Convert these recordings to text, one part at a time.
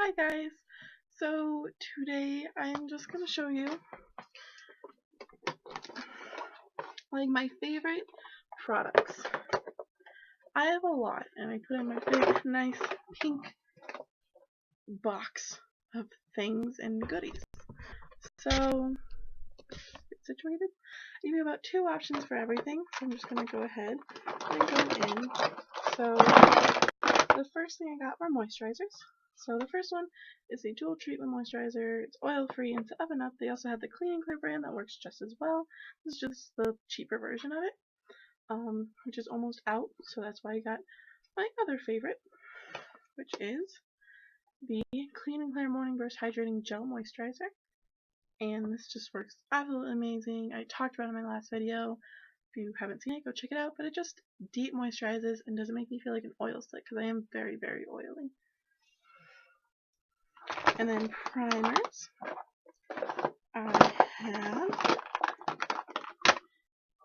Hi guys! So today I'm just going to show you like my favorite products. I have a lot and I put in my big nice pink box of things and goodies. So get situated. I give you about 2 options for everything, so I'm just going to go ahead and go in. So the first thing I got were moisturizers. So the first one is the dual treatment moisturizer. It's oil free and to up and up. They also have the Clean and Clear brand that works just as well. This is just the cheaper version of it, which is almost out. So that's why I got my other favorite, which is the Clean and Clear Morning Burst Hydrating Gel Moisturizer. And this just works absolutely amazing. I talked about it in my last video. If you haven't seen it, go check it out. But it just deep moisturizes and doesn't make me feel like an oil slick because I am very, very oily. And then primers, I have,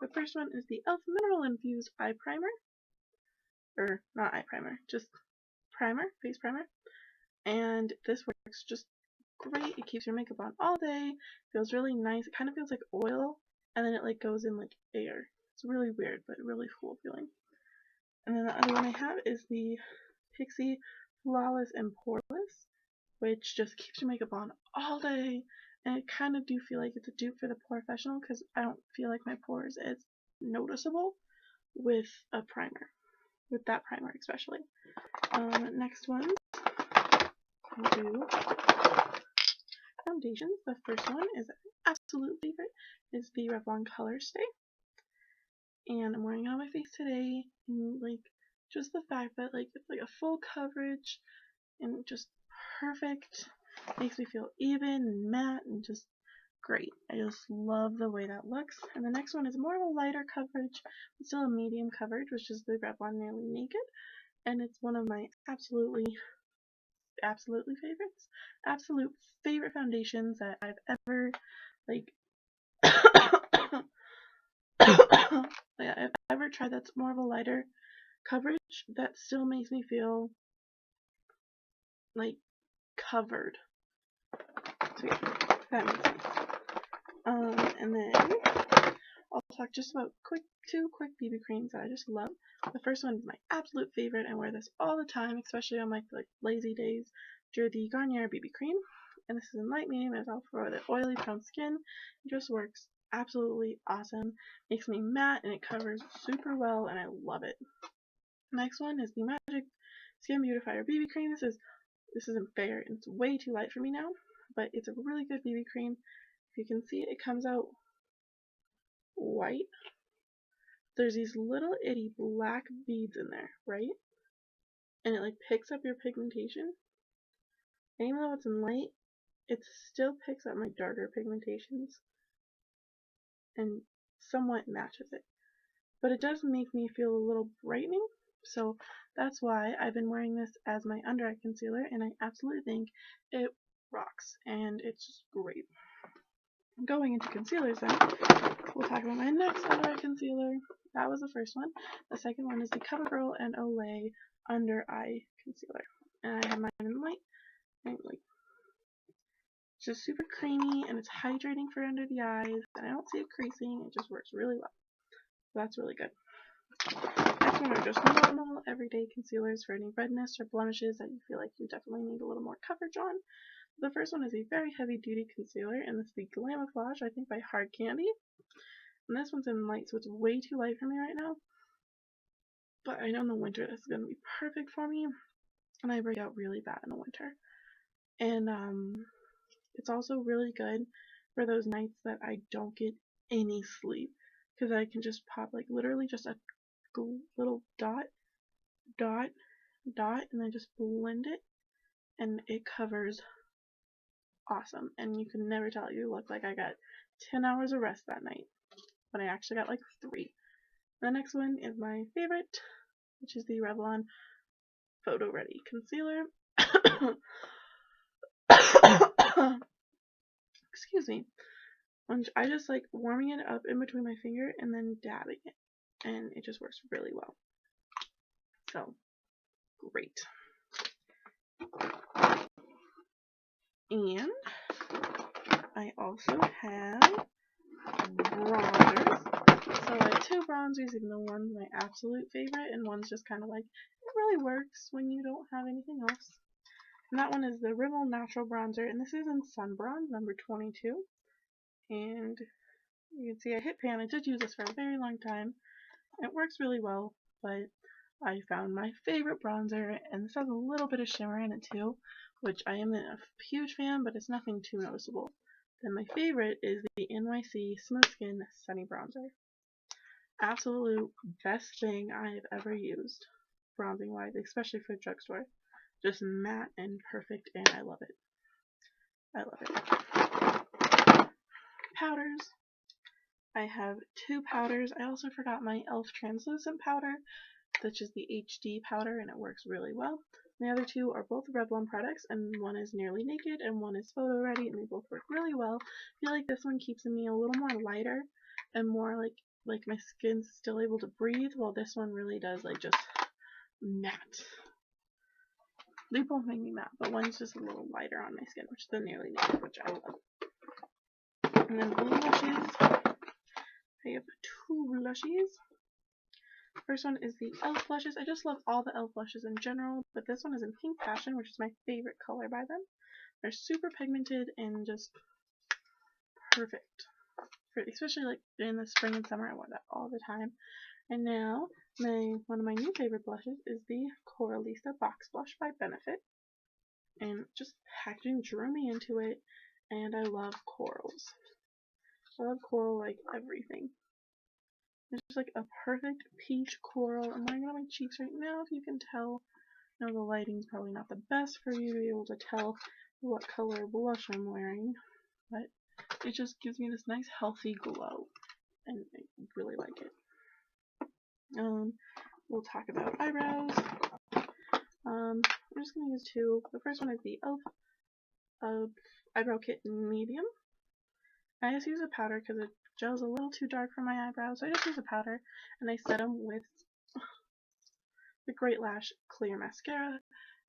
the first one is the e.l.f. Mineral Infused Eye Primer, or not eye primer, just primer, face primer, and this works just great. It keeps your makeup on all day, feels really nice, it kind of feels like oil, and then it like goes in like air. It's really weird, but really cool feeling. And then the other one I have is the Pixi Flawless and Poreless, which just keeps your makeup on all day, and I kind of do feel like it's a dupe for the Professional because I don't feel like my pores as noticeable with a primer, with that primer especially. Next one, I'll do foundations. The first one is my absolute favorite, is the Revlon Colorstay, and I'm wearing it on my face today, and like just the fact that like it's like a full coverage and just perfect, makes me feel even and matte and just great. I just love the way that looks. And the next one is more of a lighter coverage, but still a medium coverage, which is the Revlon Nearly Naked, and it's one of my absolute favorite foundations that I've ever I've ever tried. That's more of a lighter coverage that still makes me feel like covered. So yeah, that makes sense. And then I'll talk just about two quick BB creams that I just love. The first one is my absolute favorite. I wear this all the time, especially on my lazy days. The Garnier BB cream, and this is in light medium. It's all for the oily prone skin. It just works absolutely awesome. Makes me matte and it covers super well, and I love it. Next one is the Magic Skin Beautifier BB cream. This isn't fair. It's way too light for me now, but it's a really good BB cream. If you can see it, it comes out white. There's these little itty black beads in there, right? And it like picks up your pigmentation. And even though it's in light, it still picks up my darker pigmentations and somewhat matches it. But it does make me feel a little brightening, so that's why I've been wearing this as my under eye concealer, and I absolutely think it rocks, and it's just great. Going into concealers then, we'll talk about my next under eye concealer. That was the first one. The second one is the Covergirl Olay under eye concealer, and I have mine in light, and like it's just super creamy, and it's hydrating for under the eyes, and I don't see it creasing. It just works really well. So that's really good. Next one are just normal everyday concealers for any redness or blemishes that you feel like you definitely need a little more coverage on. The first one is a very heavy duty concealer, and this is the Glamoflauge, I think by Hard Candy. And this one's in light, so it's way too light for me right now. But I know in the winter this is going to be perfect for me, and I break out really bad in the winter. And it's also really good for those nights that I don't get any sleep, because I can just pop like literally just a little dot, and then just blend it, and it covers awesome. And you can never tell. You look like I got 10 hours of rest that night, but I actually got like 3. The next one is my favorite, which is the Revlon Photoready concealer. Excuse me. I just like warming it up in between my finger and then dabbing it, and it just works really well. So great. also have bronzers. So I have two bronzers, even though one's my absolute favorite and one's just kind of like, it really works when you don't have anything else. And that one is the Rimmel Natural Bronzer, and this is in Sun Bronze, number 22. And you can see I hit pan. I did use this for a very long time. It works really well, but I found my favorite bronzer, and this has a little bit of shimmer in it too, which I am a huge fan, but it's nothing too noticeable. Then my favorite is the NYC Smooth Skin Sunny Bronzer. Absolute best thing I've ever used, bronzing wise, especially for a drugstore. Just matte and perfect, and I love it. I love it. Powders. I have two powders. I also forgot my e.l.f. translucent powder, which is the HD powder, and it works really well. The other two are both Revlon products, and one is Nearly Naked and one is Photoready, and they both work really well. I feel like this one keeps me a little more lighter and more like my skin's still able to breathe, while this one really does like just matte. They both make me matte, but one's just a little lighter on my skin, which is the Nearly Naked, which I love. And then blushes. I have two blushes. First one is the e.l.f. blushes. I just love all the e.l.f. blushes in general, but this one is in Pink Passion, which is my favorite color by them. They're super pigmented and just perfect. Especially like in the spring and summer, I wear that all the time. And now, one of my new favorite blushes is the Colorstay Box Blush by Benefit. And just packaging drew me into it, and I love corals. I love coral like everything. It's just like a perfect peach coral. I'm wearing it on my cheeks right now, if you can tell. I know the lighting's probably not the best for you to be able to tell what color blush I'm wearing, but it just gives me this nice healthy glow, and I really like it. We'll talk about eyebrows. I'm just going to use two. The first one is the e.l.f. Eyebrow Kit Medium. I just use a powder because the gel's a little too dark for my eyebrows, so I just use a powder, and I set them with the Great Lash Clear Mascara.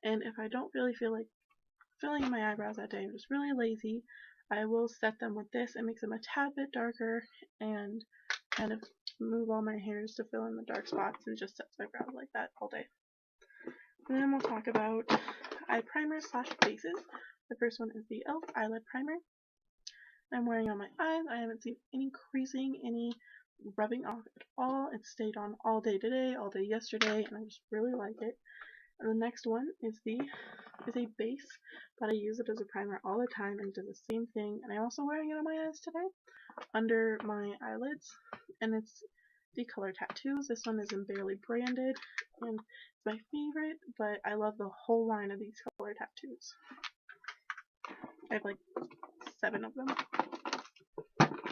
And if I don't really feel like filling in my eyebrows that day, I'm just really lazy, I will set them with this. It makes them a tad bit darker and kind of move all my hairs to fill in the dark spots, and just sets my brows like that all day. And then we'll talk about eye primers / bases. The first one is the e.l.f. Eyelid Primer. I'm wearing it on my eyes. I haven't seen any creasing, any rubbing off at all. It stayed on all day today, all day yesterday, and I just really like it. And the next one is a base, but I use it as a primer all the time and does the same thing. And I'm also wearing it on my eyes today, under my eyelids, and it's the Color Tattoos. This one isn't barely branded, and it's my favorite, but I love the whole line of these Color Tattoos. I have like 7 of them.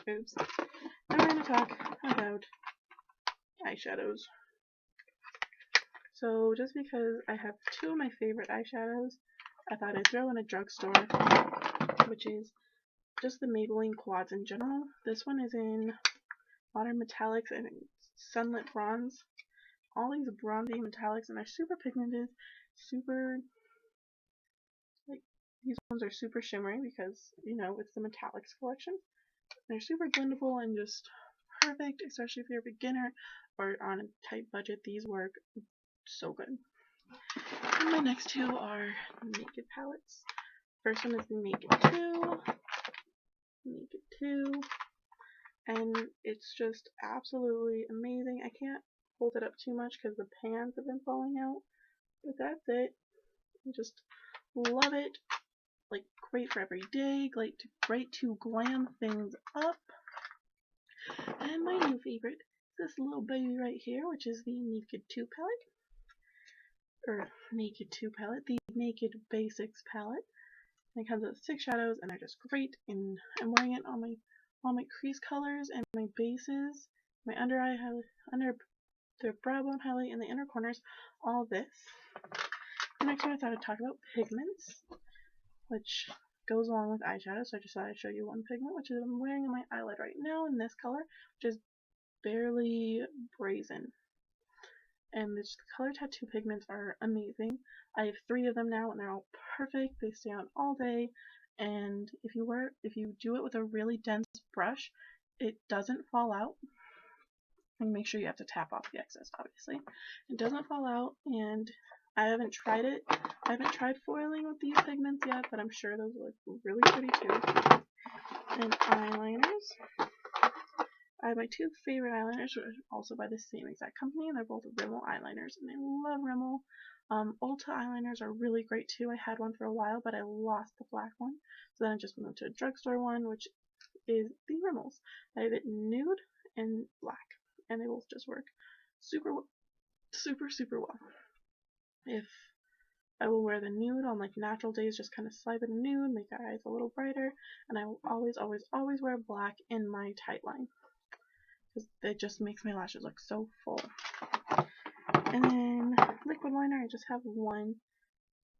Oops. Now we're going to talk about eyeshadows. So just because I have 2 of my favorite eyeshadows, I thought I'd throw in a drugstore, which is just the Maybelline quads in general. This one is in Modern Metallics and Sunlit Bronze. All these bronzy metallics, and they're super pigmented, these ones are super shimmery because, you know, it's the metallics collection. They're super blendable and just perfect, especially if you're a beginner or on a tight budget. These work so good. And my next 2 are Naked palettes. First one is the Naked 2, and it's just absolutely amazing. I can't hold it up too much because the pans have been falling out, but that's it. I just love it. Like, great for every day, great to glam things up. And my new favorite is this little baby right here, which is the Naked 2 palette. Naked 2 palette, the Naked Basics palette. And it comes with 6 shadows, and they're just great. And I'm wearing it on all my crease colors and my bases, my under eye highlight, under the brow bone highlight, and the inner corners. All this. The next one I thought I'd talk about pigments, which goes along with eyeshadow. So I just thought I'd show you one pigment, which is I'm wearing on my eyelid right now in this color, which is Barely Brazen. And the Color Tattoo pigments are amazing. I have 3 of them now, and they're all perfect. They stay on all day, and if you do it with a really dense brush, it doesn't fall out. And make sure you have to tap off the excess, obviously. It doesn't fall out, and I haven't tried it. I haven't tried foiling with these pigments yet, but I'm sure those look really pretty too. And eyeliners. I have my two favorite eyeliners, which are also by the same exact company, and they're both Rimmel eyeliners, and I love Rimmel. Ulta eyeliners are really great too. I had one for a while, but I lost the black one, so then I just went to a drugstore one, which is the Rimmels. I have it nude and black, and they both just work super well. If I will wear the nude on like natural days, just kind of swipe it in nude, make the eyes a little brighter, and I will always wear black in my tight line, because it just makes my lashes look so full. And then liquid liner, I just have one,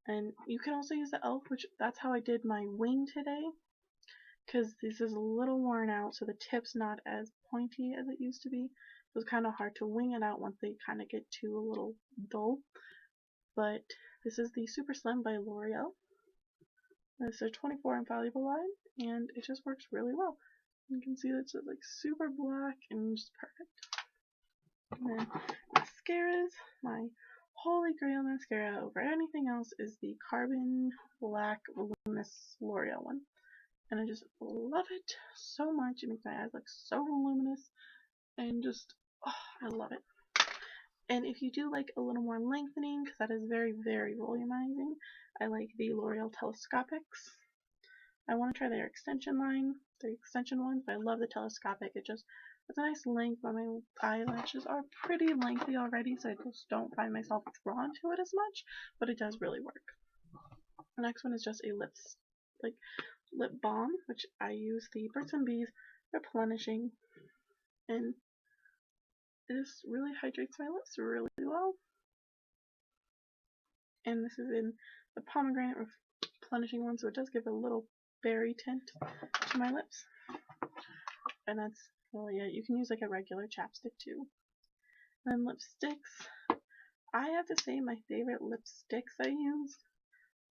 and you can also use the e.l.f., which that's how I did my wing today, because this is a little worn out, so the tip's not as pointy as it used to be. So it's kind of hard to wing it out once they kind of get too a little dull. But this is the Super Slim by Loreal. This is a 24 infallible line, and it just works really well. You can see that it's like super black and just perfect. And then mascaras, my holy grail mascara over anything else is the Carbon Black Luminous L'Oreal one. And I just love it so much. It makes my eyes look so voluminous, and just, oh, I love it. And if you do like a little more lengthening, because that is very, very volumizing, I like the L'Oreal Telescopics. I want to try their extension line, the extension ones, but I love the telescopic. It's a nice length, but my eyelashes are pretty lengthy already, so I just don't find myself drawn to it as much, but it does really work. The next one is just a lip balm, which I use the Birds and Bees Replenishing, and it just really hydrates my lips really well. And this is in the pomegranate replenishing one, so it does give a little berry tint to my lips. And that's really it. You can use like a regular chapstick too. And then lipsticks. I have to say my favorite lipsticks I use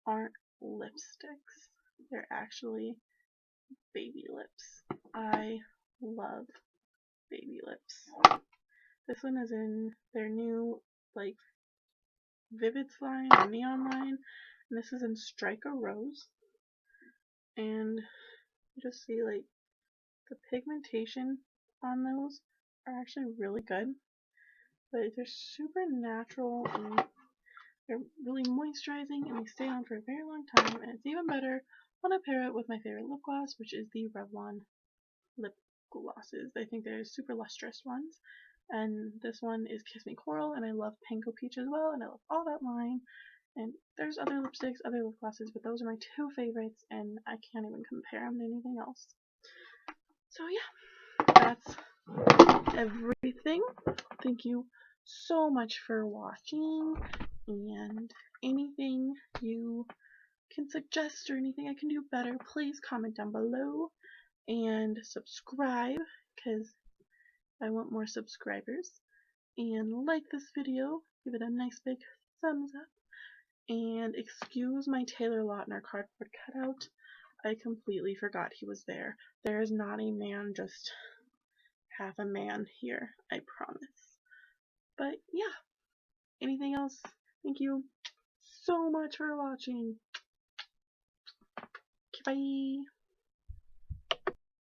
aren't lipsticks. They're actually baby lips. I love baby lips. This one is in their new like Vivids line or Neon line, and this is in Striker Rose. And you just see like the pigmentation on those are actually really good, but they're super natural and they're really moisturizing, and they stay on for a very long time. And it's even better when I pair it with my favorite lip gloss, which is the Revlon lip glosses. I think they're super lustrous ones. And this one is Kiss Me Coral, and I love Panko Peach as well, and I love all that line. And there's other lipsticks, other lip glosses, but those are my two favorites, and I can't even compare them to anything else. So yeah, that's everything. Thank you so much for watching, and anything you can suggest or anything I can do better, please comment down below, and subscribe, because I want more subscribers, and like this video, give it a nice big thumbs up, and excuse my Taylor Lautner cardboard cutout. I completely forgot he was there. There is not a man, just half a man here, I promise. But yeah, anything else? Thank you so much for watching. Bye.